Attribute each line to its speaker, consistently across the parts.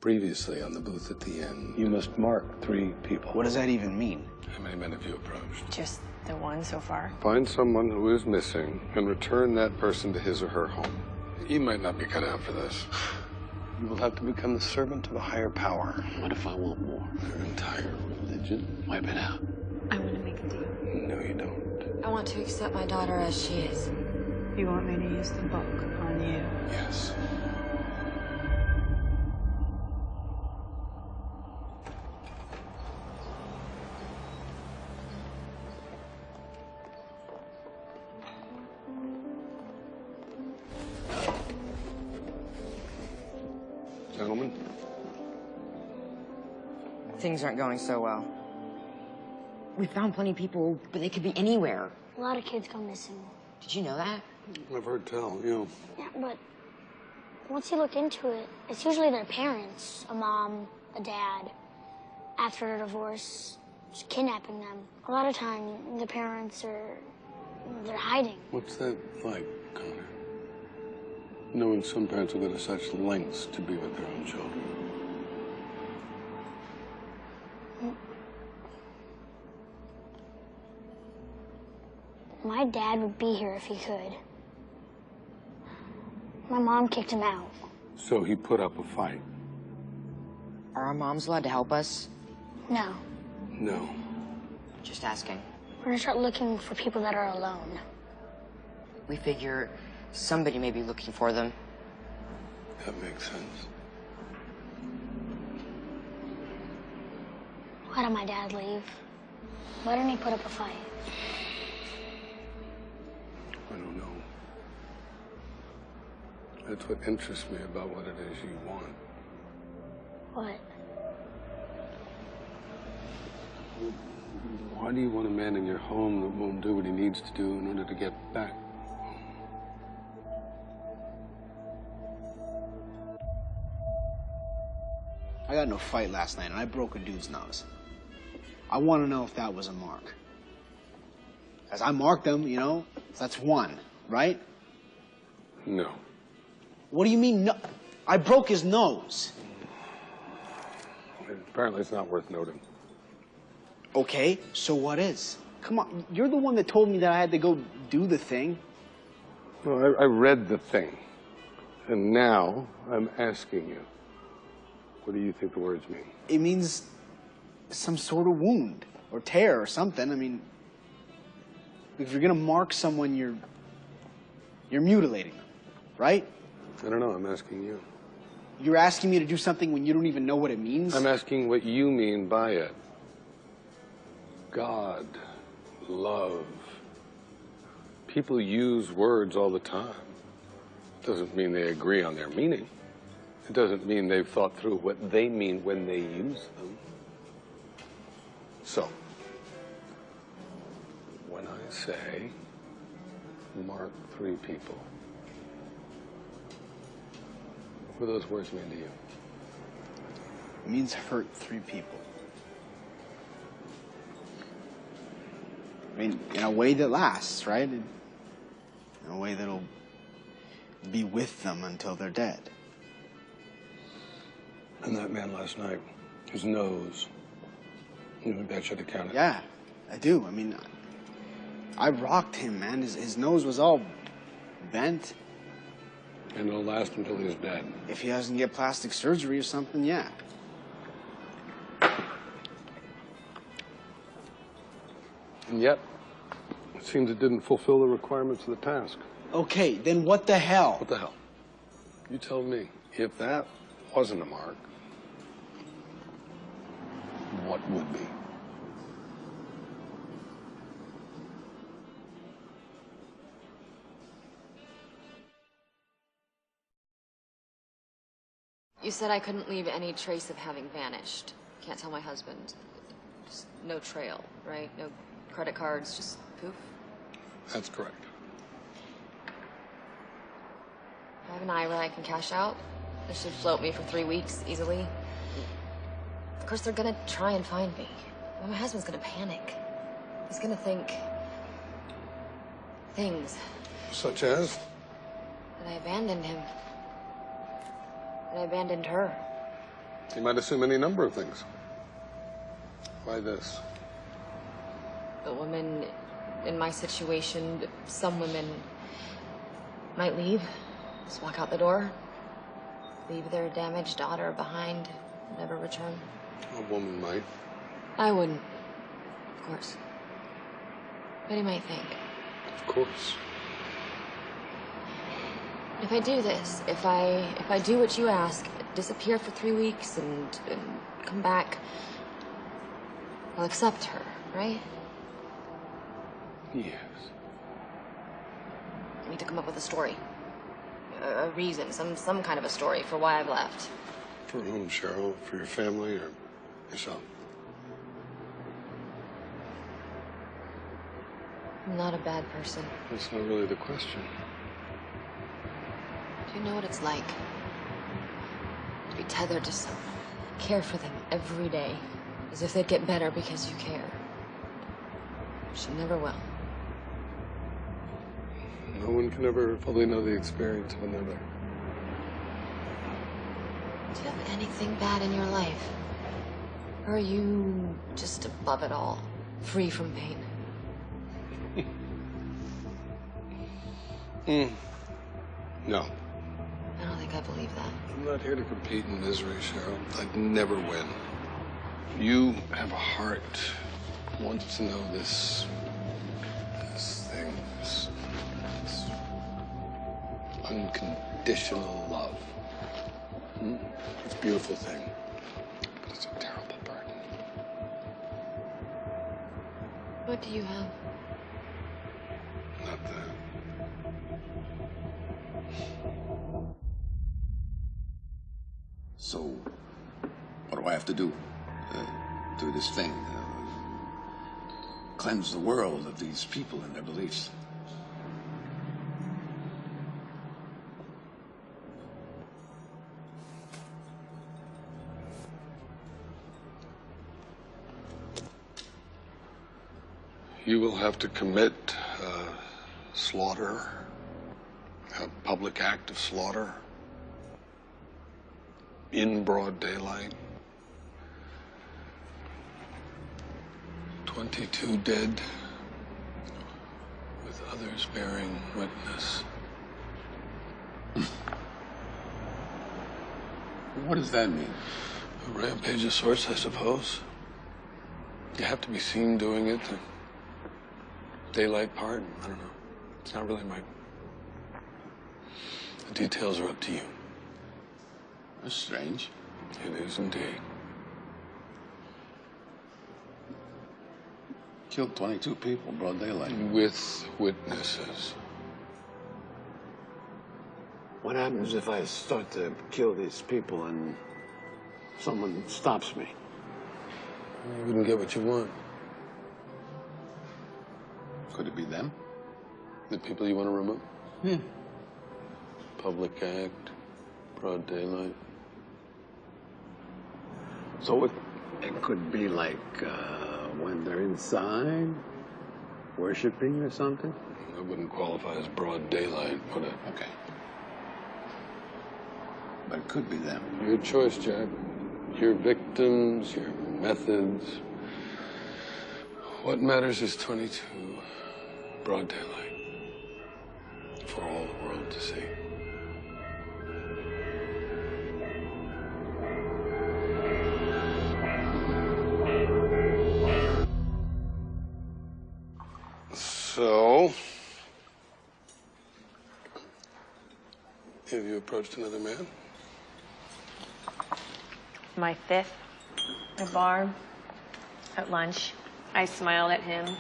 Speaker 1: Previously on the booth at the inn, you must mark 3 people.
Speaker 2: What does that even mean?
Speaker 1: How many men have you approached?
Speaker 3: Just the one so far.
Speaker 1: Find someone who is missing and return that person to his or her home. You might not be cut out for this. You will have to become the servant of a higher power.
Speaker 4: What if I want more?
Speaker 1: Their entire religion?
Speaker 4: Wipe it out.
Speaker 3: I want to make a deal.
Speaker 1: No, you don't.
Speaker 5: I want to accept my daughter as she is.
Speaker 3: You want me to use the book on you?
Speaker 1: Yes. Gentlemen?
Speaker 6: Things aren't going so well. We found plenty of people, but they could be anywhere.
Speaker 7: A lot of kids go missing.
Speaker 6: Did you know that?
Speaker 1: I've heard tell, you.
Speaker 7: Yeah, but once you look into it, it's usually their parents, a mom, a dad, after a divorce, just kidnapping them. A lot of time, the parents they're hiding.
Speaker 1: What's that like, Connor? Knowing some parents will go to such lengths to be with their own children.
Speaker 7: My dad would be here if he could. My mom kicked him out.
Speaker 1: So he put up a fight?
Speaker 6: Are our moms allowed to help us?
Speaker 7: No.
Speaker 1: No.
Speaker 6: Just asking.
Speaker 7: We're gonna start looking for people that are alone.
Speaker 6: We figure somebody may be looking for them.
Speaker 1: That makes sense.
Speaker 7: Why did my dad leave? Why didn't he put up a fight?
Speaker 1: I don't know. That's what interests me about what it is you want.
Speaker 7: What?
Speaker 1: Why do you want a man in your home that won't do what he needs to do in order to get back?
Speaker 2: I got in a fight last night and I broke a dude's nose. I want to know if that was a mark. As I marked them, you know, that's 1, right?
Speaker 1: No.
Speaker 2: What do you mean no? I broke his nose.
Speaker 1: Apparently it's not worth noting.
Speaker 2: Okay, so what is? Come on, you're the one that told me that I had to go do the thing.
Speaker 1: Well, I read the thing. And now I'm asking you, what do you think the words mean?
Speaker 2: It means some sort of wound or tear or something. I mean, if you're gonna mark someone, you're mutilating them, right?
Speaker 1: I don't know, I'm asking you.
Speaker 2: You're asking me to do something when you don't even know what it means?
Speaker 1: I'm asking what you mean by it. God, love. People use words all the time. Doesn't mean they agree on their meaning. It doesn't mean they've thought through what they mean when they use them. So, when I say, mark 3 people, what do those words mean to you?
Speaker 2: It means hurt 3 people. I mean, in a way that lasts, right? In a way that'll be with them until they're dead.
Speaker 1: And that man last night, his nose, you think that should have counted?
Speaker 2: Yeah, I do. I mean, I rocked him, man. His nose was all bent.
Speaker 1: And it'll last until he's dead.
Speaker 2: If he doesn't get plastic surgery or something, yeah.
Speaker 1: And yet, it seems it didn't fulfill the requirements of the task.
Speaker 2: Okay, then what the hell?
Speaker 1: What the hell? You tell me, if that wasn't a mark, what would be?
Speaker 5: You said I couldn't leave any trace of having vanished. Can't tell my husband. Just no trail, right? No credit cards, just poof?
Speaker 1: That's correct.
Speaker 5: I have an IRA I can cash out. This should float me for 3 weeks easily. Of course, they're gonna try and find me. Well, my husband's gonna panic. He's gonna think things.
Speaker 1: Such as?
Speaker 5: That I abandoned him. That I abandoned her.
Speaker 1: You might assume any number of things. Why this?
Speaker 5: The women in my situation, some women might leave, just walk out the door, leave their damaged daughter behind, never return.
Speaker 1: A woman might.
Speaker 5: I wouldn't, of course. But he might think.
Speaker 1: Of course.
Speaker 5: If I do this, if I do what you ask, disappear for 3 weeks and come back, I'll accept her, right?
Speaker 1: Yes.
Speaker 5: I need to come up with a story. A reason, some kind of a story for why I've left.
Speaker 1: For whom, Cheryl? For your family or yourself?
Speaker 5: I'm not a bad person.
Speaker 1: That's not really the question.
Speaker 5: Do you know what it's like to be tethered to someone? Care for them every day, as if they'd get better because you care. She never will.
Speaker 1: No one can ever fully know the experience of another.
Speaker 5: Do you have anything bad in your life? Or are you just above it all, free from pain?
Speaker 1: No.
Speaker 5: I don't think I believe that.
Speaker 1: I'm not here to compete in misery, Cheryl. I'd never win. You have a heart. Wants to know this thing, this unconditional love. It's a beautiful thing, but it's a terrible burden.
Speaker 5: What do you have?
Speaker 1: Not that.
Speaker 4: So, what do I have to do? Do this thing? Cleanse the world of these people and their beliefs.
Speaker 1: You will have to commit slaughter, a public act of slaughter, in broad daylight. 22 dead, with others bearing witness.
Speaker 4: What does that mean?
Speaker 1: A rampage of sorts, I suppose. You have to be seen doing it. The daylight part, I don't know. It's not really my... The details are up to you.
Speaker 4: That's strange.
Speaker 1: It is indeed.
Speaker 4: Killed 22 people in broad daylight.
Speaker 1: With witnesses.
Speaker 8: What happens if I start to kill these people and someone stops me?
Speaker 1: You wouldn't get what you want.
Speaker 4: Could it be them?
Speaker 1: The people you want to remove? Public act, broad daylight.
Speaker 8: So it could be like when they're inside, worshiping or something?
Speaker 1: That wouldn't qualify as broad daylight, would it?
Speaker 4: Okay. But it could be them.
Speaker 1: Your choice, Jack. Your victims, your methods. What matters is 22, broad daylight, for all the world to see. So, have you approached another man?
Speaker 3: My fifth, at a bar, at lunch. I smiled at him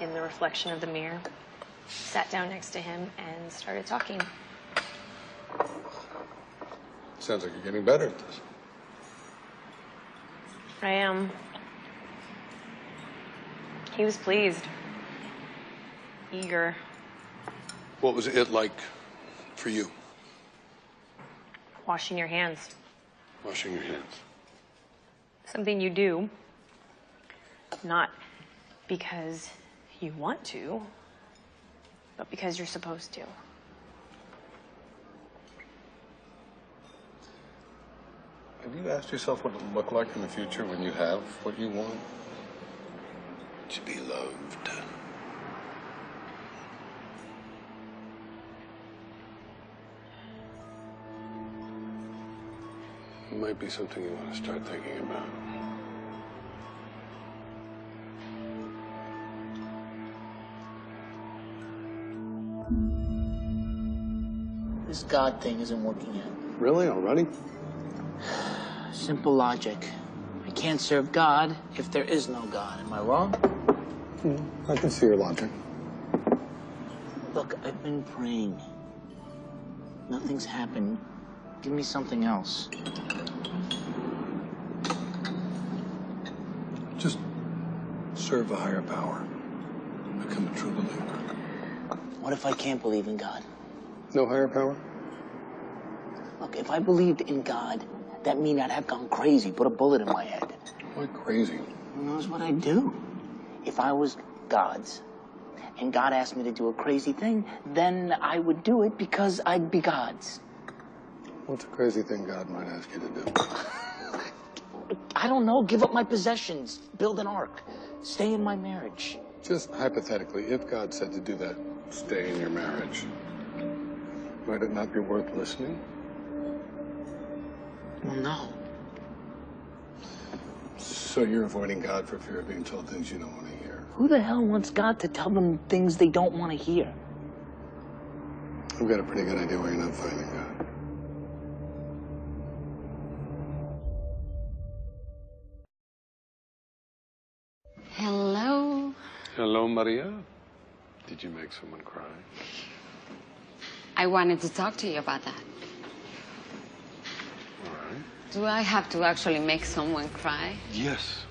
Speaker 3: in the reflection of the mirror, sat down next to him, and started talking.
Speaker 1: Sounds like you're getting better at this.
Speaker 3: I am. He was pleased, eager.
Speaker 1: What was it like for you?
Speaker 3: Washing your hands.
Speaker 1: Washing your hands.
Speaker 3: Something you do, not because you want to, but because you're supposed to.
Speaker 1: Have you asked yourself what it'll look like in the future when you have what you want? To be loved. It might be something you want to start thinking about.
Speaker 9: This God thing isn't working out.
Speaker 1: Really? Already?
Speaker 9: Simple logic. I can't serve God if there is no God. Am I wrong?
Speaker 1: I can see your logic.
Speaker 9: Look, I've been praying. Nothing's happened. Give me something else.
Speaker 1: Just serve a higher power. Become a true believer.
Speaker 9: What if I can't believe in God?
Speaker 1: No higher power?
Speaker 9: Look, if I believed in God, that mean I'd have gone crazy, put a bullet in my head.
Speaker 1: Why crazy?
Speaker 9: Who knows what I'd do? If I was God's, and God asked me to do a crazy thing, then I would do it because I'd be God's.
Speaker 1: What's a crazy thing God might ask you to do?
Speaker 9: I don't know, give up my possessions, build an ark, stay in my marriage.
Speaker 1: Just hypothetically, if God said to do that, stay in your marriage, might it not be worth listening?
Speaker 9: Well, no.
Speaker 1: So you're avoiding God for fear of being told things you don't want to hear?
Speaker 9: Who the hell wants God to tell them things they don't want to hear?
Speaker 1: I've got a pretty good idea why you're not finding God.
Speaker 10: Hello.
Speaker 1: Hello, Maria. Did you make someone cry?
Speaker 10: I wanted to talk to you about that.
Speaker 1: All right.
Speaker 10: Do I have to actually make someone cry?
Speaker 1: Yes.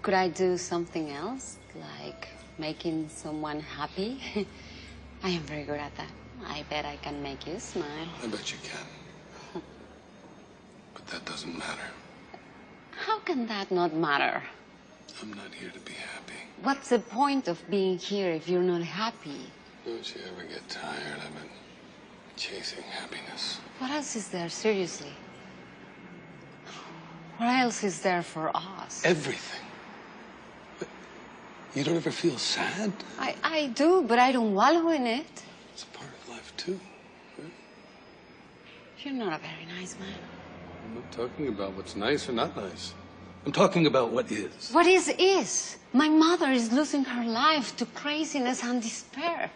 Speaker 10: Could I do something else, like making someone happy? I am very good at that. I bet I can make you smile.
Speaker 1: I bet you can. But that doesn't matter.
Speaker 10: How can that not matter?
Speaker 1: I'm not here to be happy.
Speaker 10: What's the point of being here if you're not happy?
Speaker 1: Don't you ever get tired of it? Chasing happiness.
Speaker 10: What else is there, seriously? What else is there for us?
Speaker 1: Everything. But you don't ever feel sad?
Speaker 10: I do, but I don't wallow in it.
Speaker 1: It's a part of life, too. Right?
Speaker 10: You're not a very nice man.
Speaker 1: I'm not talking about what's nice or not nice. I'm talking about what is.
Speaker 10: What is? My mother is losing her life to craziness and despair.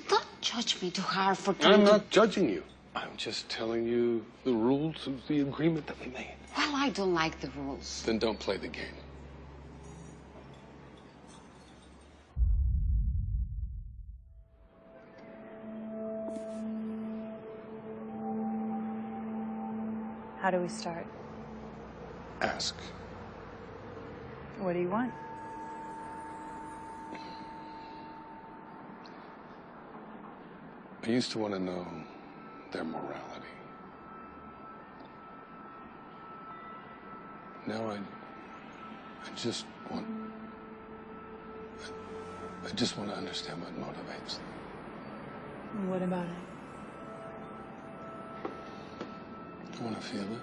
Speaker 10: Don't judge me too hard for trying
Speaker 1: I'm not judging you. I'm just telling you the rules of the agreement that we made.
Speaker 10: Well, I don't like the rules.
Speaker 1: Then don't play the game.
Speaker 11: How do we start?
Speaker 1: Ask.
Speaker 11: What do you want?
Speaker 1: I used to want to know their morality. Now I just want to understand what motivates them.
Speaker 11: What about it?
Speaker 1: I want to feel it.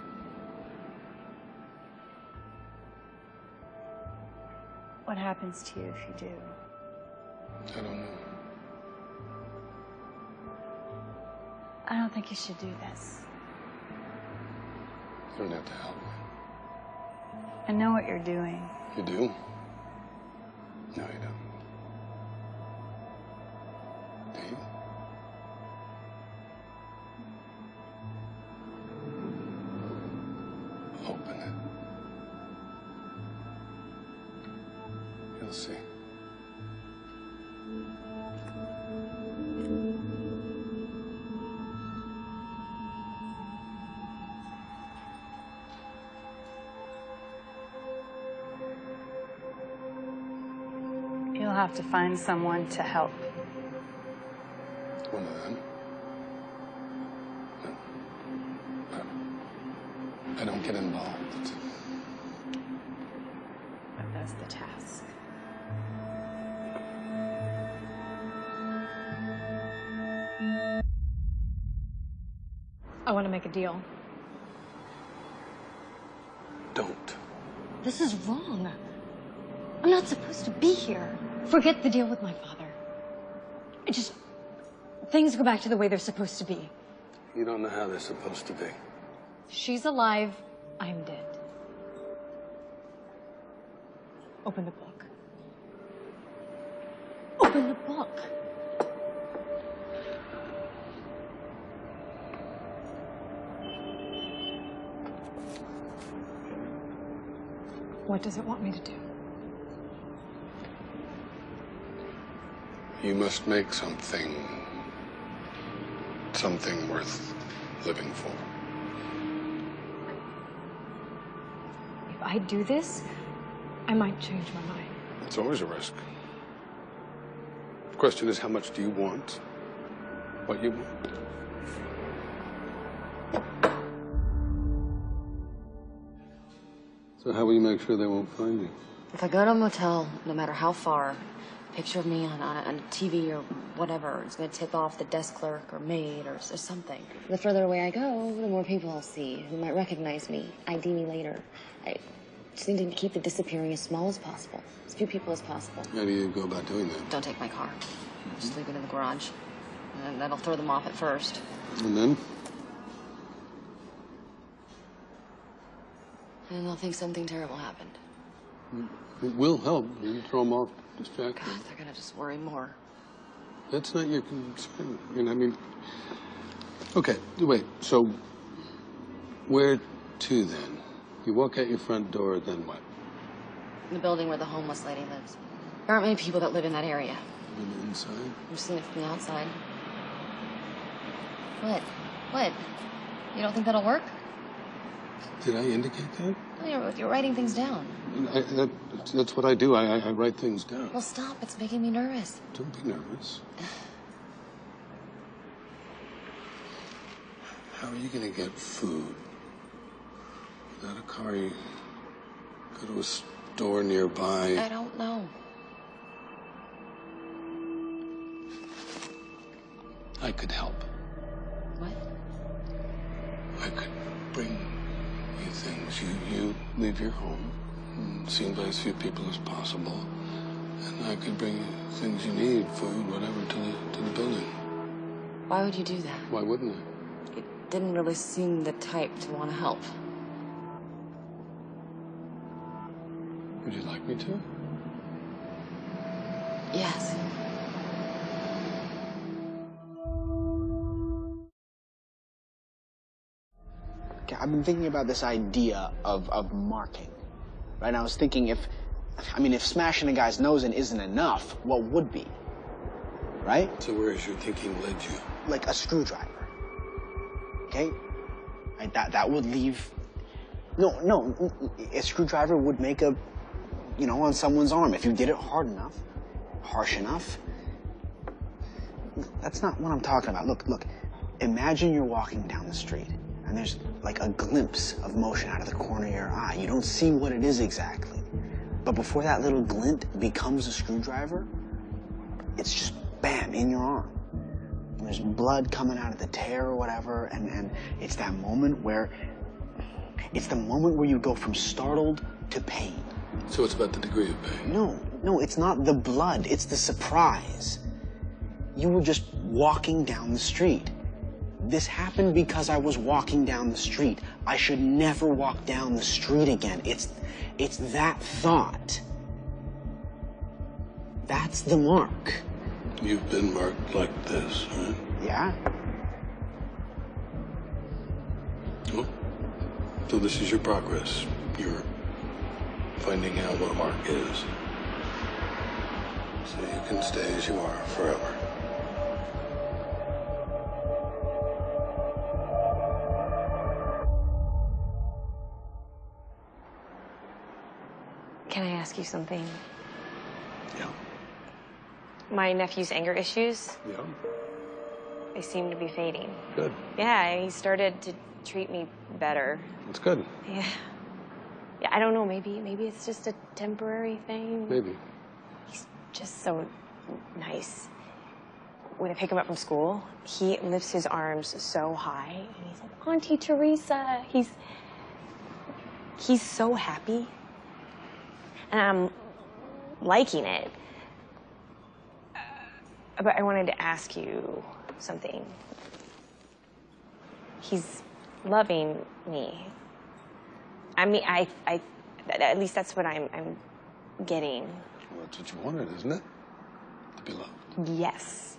Speaker 11: What happens to you if you do?
Speaker 1: I don't know.
Speaker 11: I don't think you should do this.
Speaker 1: You don't have to help me.
Speaker 11: I know what you're doing.
Speaker 1: You do? No, you don't. Do you? Open it. You'll see.
Speaker 11: You'll have to find someone to help.
Speaker 1: One of them. No. I don't get involved.
Speaker 11: But that's the task.
Speaker 3: I want to make a deal.
Speaker 1: don't.
Speaker 5: This is wrong. I'm not supposed to be here. Forget the deal with my father. Things go back to the way they're supposed to be.
Speaker 1: You don't know how they're supposed to be.
Speaker 5: She's alive, I'm dead. Open the book. Open the book. What does it want me to do?
Speaker 1: You must make something worth living for.
Speaker 5: If I do this, I might change my mind.
Speaker 1: It's always a risk. The question is, how much do you want what you want? So how will you make sure they won't find you?
Speaker 5: If I go to a motel, no matter how far, a picture of me on a TV or whatever, it's going to tip off the desk clerk or maid or something. The further away I go, the more people I'll see who might recognize me, ID me later. I just need to keep the disappearing as small as possible, as few people as possible.
Speaker 1: How do you go about doing that?
Speaker 5: Don't take my car. Just leave it in the garage. And that'll throw them off at first.
Speaker 1: And then?
Speaker 5: And they'll think something terrible happened.
Speaker 1: It will help. You throw them off, distract them.
Speaker 5: God, they're gonna just worry more.
Speaker 1: That's not your concern. I mean, okay, wait. So, where to then? You walk out your front door, then what?
Speaker 5: The building where the homeless lady lives. There aren't many people that live in that area.
Speaker 1: And inside?
Speaker 5: I've seen it from the outside. What? What? You don't think that'll work?
Speaker 1: Did I indicate that?
Speaker 5: No, you're writing things down.
Speaker 1: That's what I do. I write things down.
Speaker 5: Well, stop. It's making me nervous.
Speaker 1: Don't be nervous. How are you going to get food? Without a car, you go to a store nearby.
Speaker 5: I don't know.
Speaker 1: I could help.
Speaker 5: What?
Speaker 1: I could bring you things. You leave your home, seen by as few people as possible, and I could bring you things you need, food, whatever, to the building.
Speaker 5: Why would you do that?
Speaker 1: Why wouldn't I?
Speaker 5: You didn't really seem the type to want to help.
Speaker 1: Would you like me to?
Speaker 5: Yes.
Speaker 2: Okay, I've been thinking about this idea of marking, right? And I was thinking if smashing a guy's nose in isn't enough, what would be, right?
Speaker 1: So where has your thinking led you?
Speaker 2: Like a screwdriver, okay? Right, that would leave, no, a screwdriver would make a, on someone's arm. If you did it hard enough, harsh enough. That's not what I'm talking about. Look, imagine you're walking down the street and there's like a glimpse of motion out of the corner of your eye. You don't see what it is exactly. But before that little glint becomes a screwdriver, it's just bam, in your arm. And there's blood coming out of the tear or whatever, and it's that moment where, you go from startled to pain.
Speaker 1: So it's about the degree of pain?
Speaker 2: No, it's not the blood, it's the surprise. You were just walking down the street. This happened because I was walking down the street. I should never walk down the street again. It's that thought. That's the mark.
Speaker 1: You've been marked like this, right?
Speaker 2: Yeah.
Speaker 1: Well, so this is your progress. You're finding out what a mark is. So you can stay as you are forever.
Speaker 3: Can I ask you something?
Speaker 1: Yeah.
Speaker 3: My nephew's anger issues,
Speaker 1: Yeah.
Speaker 3: they seem to be fading.
Speaker 1: Good.
Speaker 3: Yeah, he started to treat me better.
Speaker 1: That's good.
Speaker 3: Yeah. Yeah, I don't know, maybe it's just a temporary thing.
Speaker 1: Maybe.
Speaker 3: He's just so nice. When I pick him up from school, he lifts his arms so high, and he's like, Auntie Teresa. He's so happy. And I'm liking it. But I wanted to ask you something. He's loving me. I mean, at least that's what I'm getting.
Speaker 1: Well, that's what you wanted, isn't it? To be loved.
Speaker 3: Yes.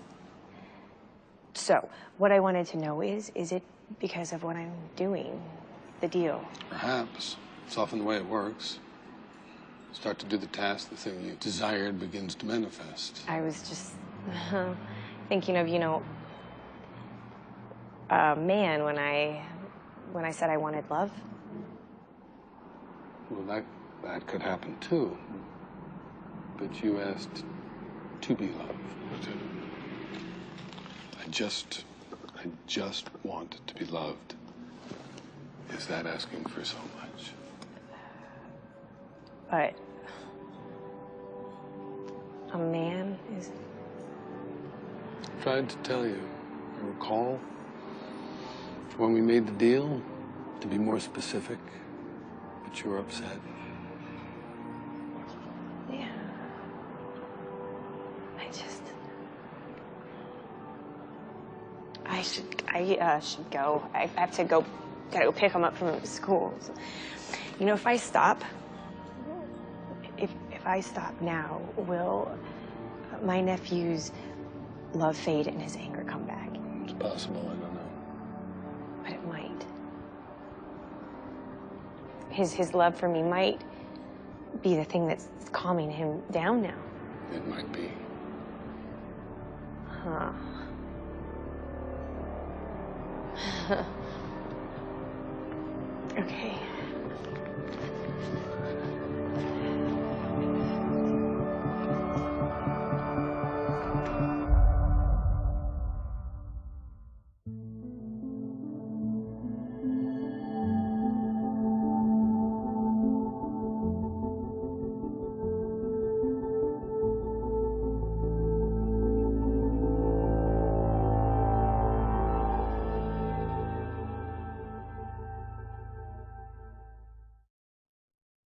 Speaker 3: So, what I wanted to know is it because of what I'm doing, the deal?
Speaker 1: Perhaps. It's often the way it works. Start to do the task, the thing you desired begins to manifest.
Speaker 3: I was just thinking of, a man when I said I wanted love.
Speaker 1: Well, that could happen too. But you asked to be loved. I just want to be loved. Is that asking for so much?
Speaker 3: But a man is...
Speaker 1: Tried to tell you. I recall when we made the deal to be more specific, but you were upset.
Speaker 3: Yeah. I should go. I have to go. Gotta go pick him up from school. If I stop, if I stop now, will my nephew's love fade and his anger come back?
Speaker 1: It's possible, I don't know.
Speaker 3: But it might. His love for me might be the thing that's calming him down now.
Speaker 1: It might be.
Speaker 3: Huh. Okay.